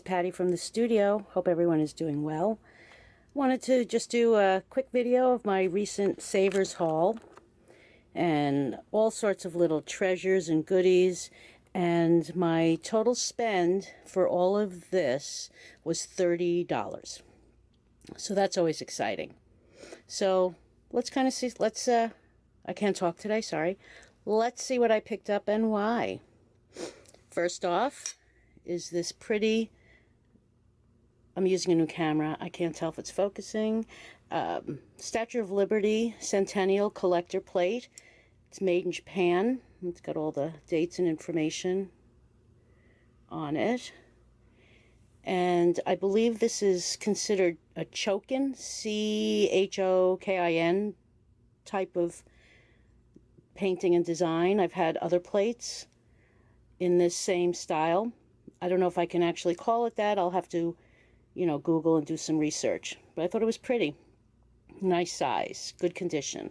Patty from the studio. Hope everyone is doing well. Wanted to just do a quick video of my recent Savers haul and all sorts of little treasures and goodies, and my total spend for all of this was $30. So that's always exciting. So let's kind of see, I can't talk today, sorry. Let's see what I picked up and why. First off is this pretty, I'm using a new camera, I can't tell if it's focusing, Statue of Liberty Centennial Collector Plate. It's made in Japan. It's got all the dates and information on it. And I believe this is considered a chokin, C-H-O-K-I-N type of painting and design. I've had other plates in this same style. I don't know if I can actually call it that. I'll have to, Google and do some research. But I thought it was pretty. Nice size, good condition.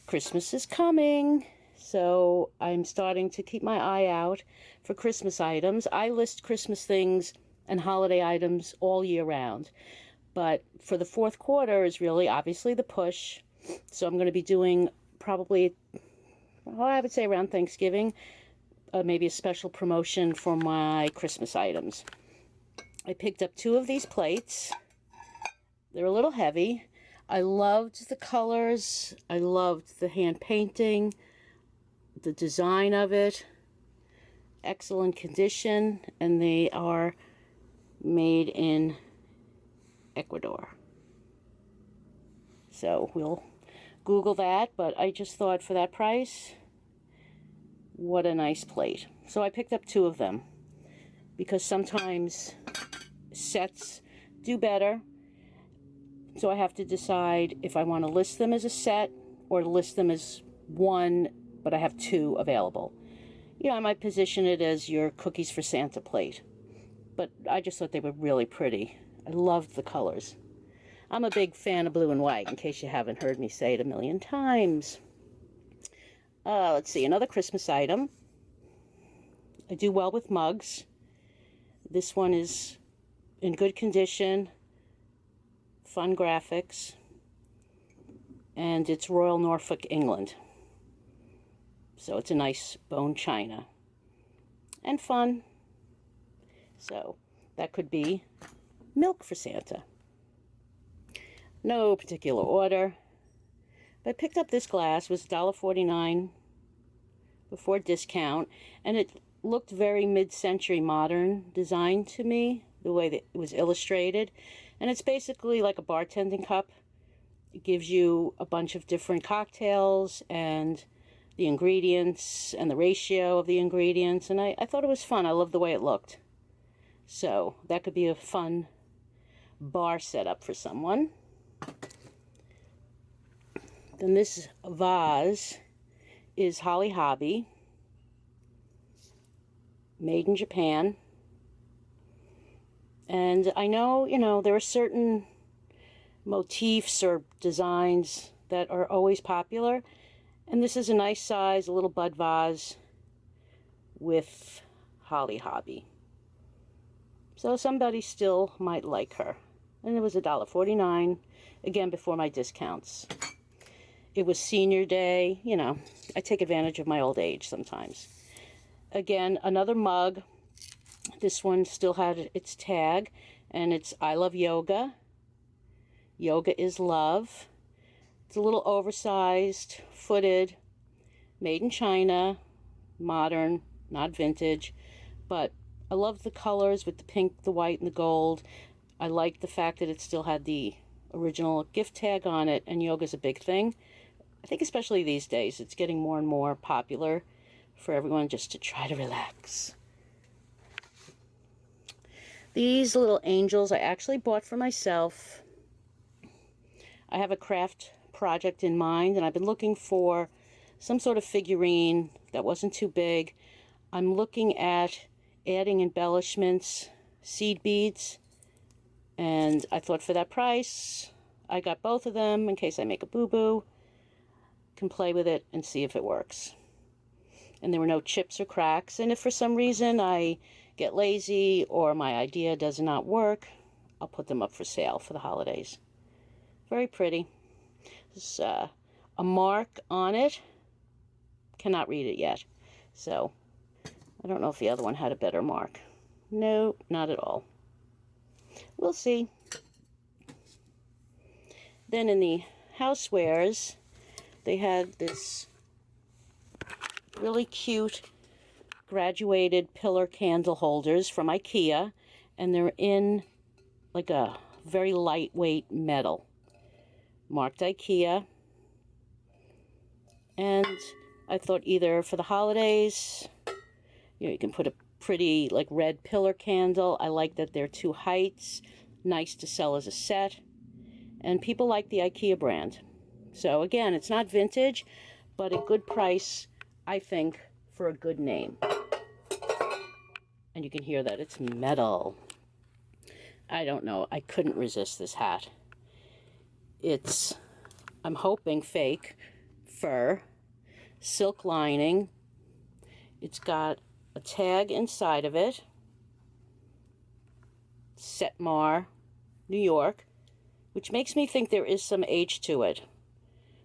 Christmas is coming, so I'm starting to keep my eye out for Christmas items. I list Christmas things and holiday items all year round. But for the fourth quarter is really obviously the push. So I'm going to be doing probably, I would say around Thanksgiving, maybe a special promotion for my Christmas items. I picked up 2 of these plates. They're a little heavy. I loved the colors. I loved the hand painting, the design of it. Excellent condition, and they are made in Ecuador. So we'll Google that, but I just thought for that price, what a nice plate. So I picked up 2 of them because sometimes sets do better. So I have to decide if I want to list them as a set or list them as one, but I have 2 available. I might position it as your cookies for Santa plate, but I just thought they were really pretty. I loved the colors. I'm a big fan of blue and white, in case you haven't heard me say it a million times. Let's see, another Christmas item. I do well with mugs. This one is in good condition, fun graphics, and it's Royal Norfolk, England. So it's a nice bone china and fun. So that could be milk for Santa. No particular order. But I picked up this glass. It was $1.49 before discount, and it looked very mid-century modern design to me, the way that it was illustrated. And it's basically like a bartending cup. It gives you a bunch of different cocktails and the ingredients and the ratio of the ingredients, and I thought it was fun. I loved the way it looked. So that could be a fun bar setup for someone. Then this vase is Holly Hobby, made in Japan. And I know, there are certain motifs or designs that are always popular. And this is a nice size, a little bud vase with Holly Hobby. So somebody still might like her. And it was $1.49, again, before my discounts. It was senior day, I take advantage of my old age sometimes. Again, another mug. This one still had its tag, and it's I love yoga. Yoga is love. It's a little oversized, footed, made in China, modern, not vintage, but I love the colors with the pink, the white, and the gold. I like the fact that it still had the original gift tag on it, and yoga's a big thing. I think especially these days, it's getting more and more popular for everyone just to try to relax. These little angels I actually bought for myself. I have a craft project in mind, and I've been looking for some sort of figurine that wasn't too big. I'm looking at adding embellishments, seed beads, and I thought for that price, I got both of them in case I make a boo-boo. Can play with it and see if it works. And there were no chips or cracks, and if for some reason I get lazy or my idea does not work, I'll put them up for sale for the holidays. Very pretty. There's a mark on it. Cannot read it yet. So, I don't know if the other one had a better mark. No, not at all. We'll see. Then in the housewares, they had this really cute graduated pillar candle holders from IKEA, and they're in like a very lightweight metal, marked IKEA. And I thought either for the holidays, you can put a pretty like red pillar candle. I like that they're two heights, nice to sell as a set, and people like the IKEA brand. So again, it's not vintage, but a good price, I think, for a good name. And you can hear that it's metal. I don't know. I couldn't resist this hat. It's, I'm hoping, fake fur, silk lining. It's got a tag inside of it. Setmar, New York, which makes me think there is some age to it.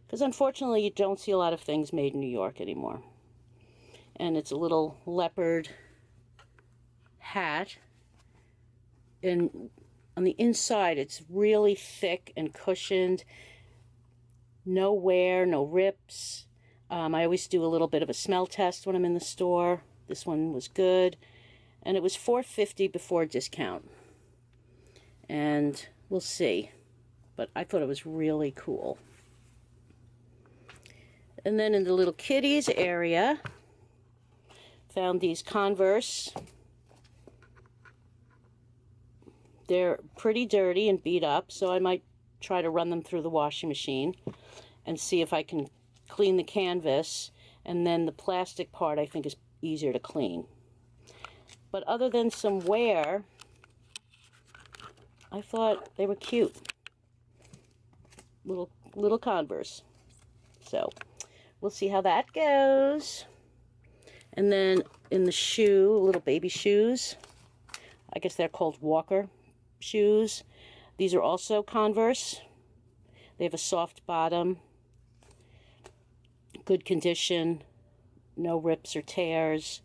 Because unfortunately, you don't see a lot of things made in New York anymore. And it's a little leopard hat. And on the inside, it's really thick and cushioned. No wear, no rips. I always do a little bit of a smell test when I'm in the store. This one was good. And it was $4.50 before discount. And we'll see. But I thought it was really cool. And then in the little kiddies area, found these Converse. They're pretty dirty and beat up, so I might try to run them through the washing machine and see if I can clean the canvas. And then the plastic part I think is easier to clean. But other than some wear, I thought they were cute. Little Converse. So we'll see how that goes. And then in the shoe, little baby shoes. I guess they're called Walker shoes. These are also Converse. They have a soft bottom. Good condition. No rips or tears.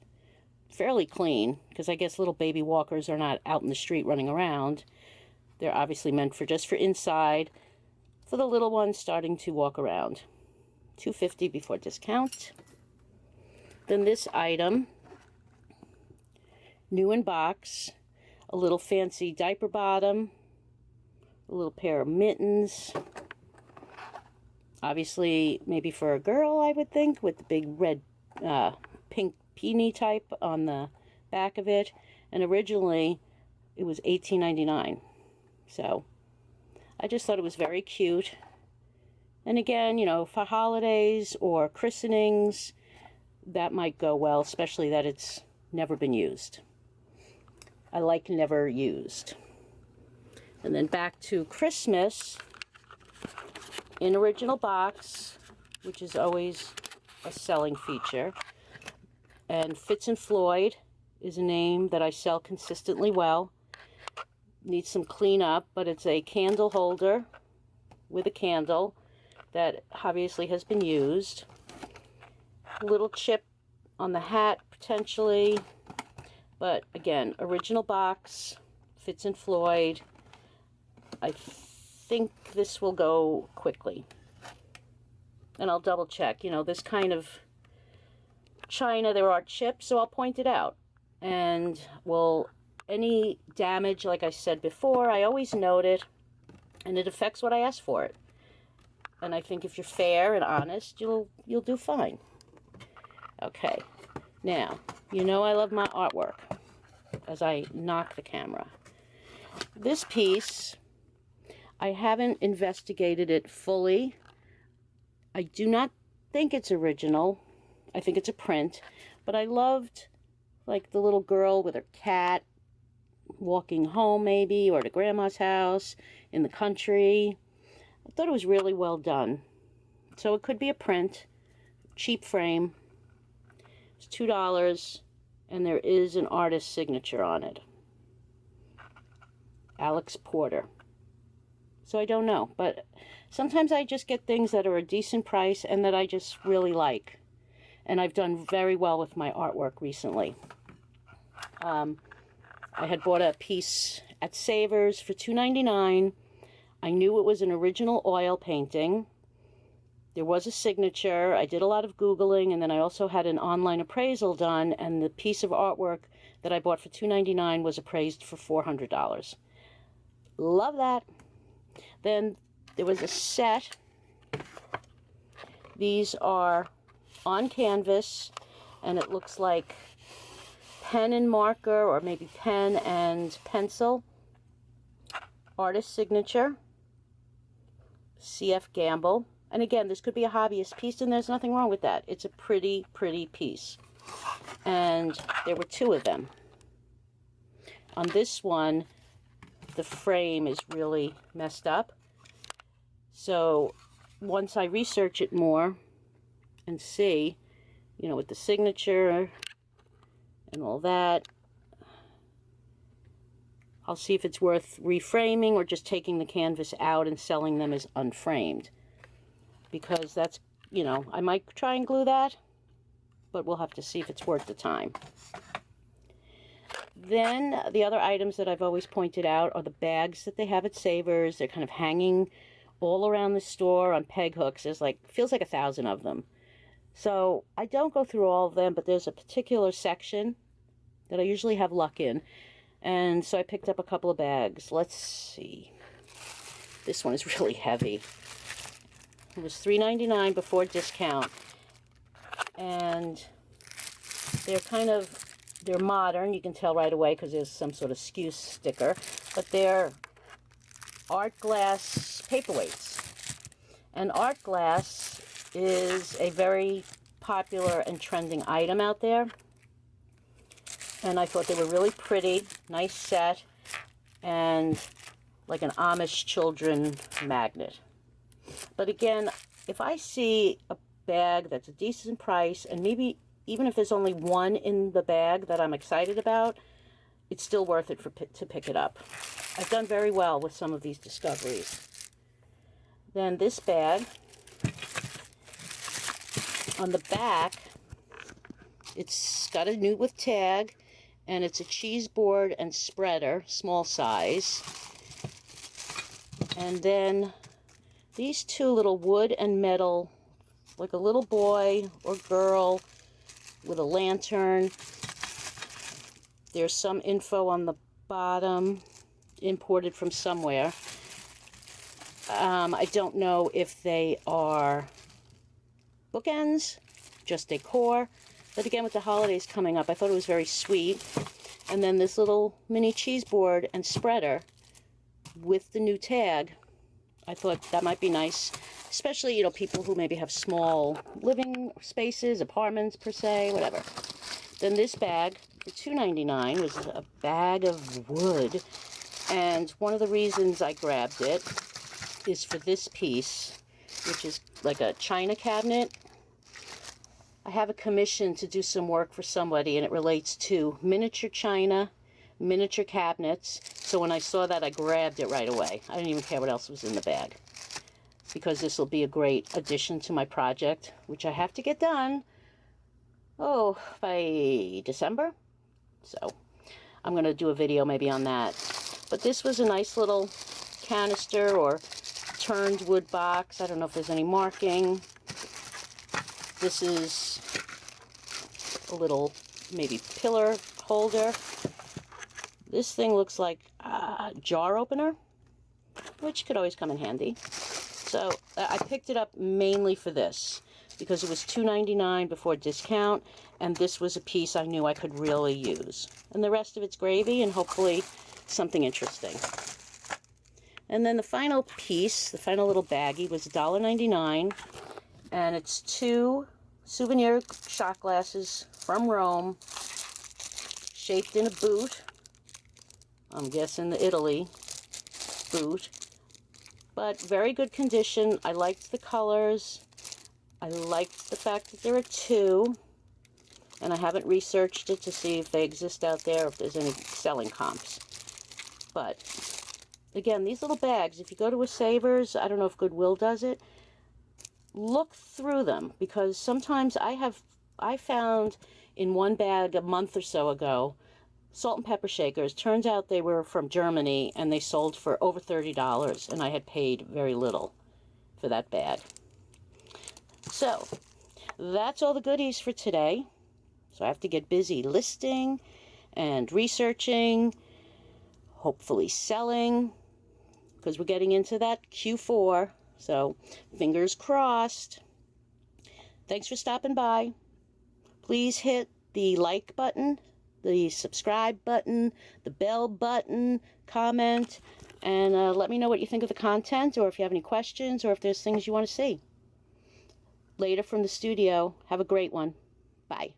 Fairly clean, because I guess little baby walkers are not out in the street running around. They're obviously meant for just for inside, for the little ones starting to walk around. $2.50 before discount. Then this item, new in box, a little fancy diaper bottom, a little pair of mittens. Obviously, maybe for a girl, I would think, with the big red, pink peony type on the back of it. And originally, it was $18.99. So, I just thought it was very cute. And again, you know, for holidays or christenings, that might go well, especially that it's never been used. I like never used. And then back to Christmas, in original box, which is always a selling feature. And Fitz and Floyd is a name that I sell consistently well. Needs some cleanup, but it's a candle holder with a candle that obviously has been used. Little chip on the hat, potentially. But again, original box, Fitz and Floyd. I think this will go quickly. And I'll double check. You know, this kind of china, there are chips, so I'll point it out. And, well, any damage, like I said before, I always note it. And it affects what I ask for it. And I think if you're fair and honest, you'll do fine. Okay. Now, you know I love my artwork as I knock the camera. This piece, I haven't investigated it fully. I do not think it's original. I think it's a print. But I loved, like, the little girl with her cat walking home, maybe, or to grandma's house in the country. I thought it was really well done. So it could be a print. Cheap frame. It's $2. And there is an artist signature on it. Alex Porter. So I don't know, but sometimes I just get things that are a decent price and that I just really like. And I've done very well with my artwork recently. I had bought a piece at Savers for $2.99. I knew it was an original oil painting. There was a signature. I did a lot of Googling, and then I also had an online appraisal done, and the piece of artwork that I bought for $2.99 was appraised for $400. Love that. Then there was a set. These are on canvas, and it looks like pen and marker, or maybe pen and pencil. Artist signature. C.F. Gamble. And again, this could be a hobbyist piece, and there's nothing wrong with that. It's a pretty, pretty piece. And there were two of them. On this one, the frame is really messed up. So once I research it more and see, you know, with the signature and all that, I'll see if it's worth reframing or just taking the canvas out and selling them as unframed. Because that's, you know, I might try and glue that, but we'll have to see if it's worth the time. Then the other items that I've always pointed out are the bags that they have at Savers. They're kind of hanging all around the store on peg hooks. There's like, feels like 1,000 of them. So I don't go through all of them, but there's a particular section that I usually have luck in. And so I picked up a couple of bags. Let's see. This one is really heavy. It was $3.99 before discount. And they're they're modern. You can tell right away because there's some sort of skew sticker. But they're art glass paperweights. And art glass is a very popular and trending item out there. And I thought they were really pretty, nice set, and like an Amish children magnet. But again, if I see a bag that's a decent price, and maybe even if there's only one in the bag that I'm excited about, it's still worth it to pick it up. I've done very well with some of these discoveries. Then this bag, on the back, it's got a new with tag, and it's a cheese board and spreader, small size. And then these two little wood and metal, like a little boy or girl with a lantern. There's some info on the bottom, imported from somewhere. I don't know if they are bookends, just decor. But again, with the holidays coming up, I thought it was very sweet. And then this little mini cheese board and spreader with the new tag. I thought that might be nice, especially, you know, people who maybe have small living spaces, apartments per se, whatever. Then this bag for $2.99 was a bag of wood. And one of the reasons I grabbed it is for this piece, which is like a china cabinet. I have a commission to do some work for somebody, and it relates to miniature china, miniature cabinets. So when I saw that, I grabbed it right away. I didn't even care what else was in the bag, because this will be a great addition to my project, which I have to get done, by December. So I'm going to do a video maybe on that. But this was a nice little canister or turned wood box. I don't know if there's any marking. This is a little maybe pillar holder. This thing looks like a jar opener, which could always come in handy. So I picked it up mainly for this, because it was $2.99 before discount, and this was a piece I knew I could really use. And the rest of it's gravy and hopefully something interesting. And then the final piece, the final little baggie, was $1.99, and it's two souvenir shot glasses from Rome, shaped in a boot. I'm guessing the Italy boot, but very good condition. I liked the colors. I liked the fact that there are two. And I haven't researched it to see if they exist out there, if there's any selling comps. But, again, these little bags, if you go to a Savers, I don't know if Goodwill does it, look through them, because sometimes I found in one bag a month or so ago salt and pepper shakers. Turns out they were from Germany, and they sold for over $30, and I had paid very little for that bag. So, that's all the goodies for today. So I have to get busy listing and researching, hopefully selling, because we're getting into that Q4. So fingers crossed. Thanks for stopping by. Please hit the like button, the subscribe button, the bell button, comment, and let me know what you think of the content, or if you have any questions, or if there's things you want to see. Later from the studio. Have a great one. Bye.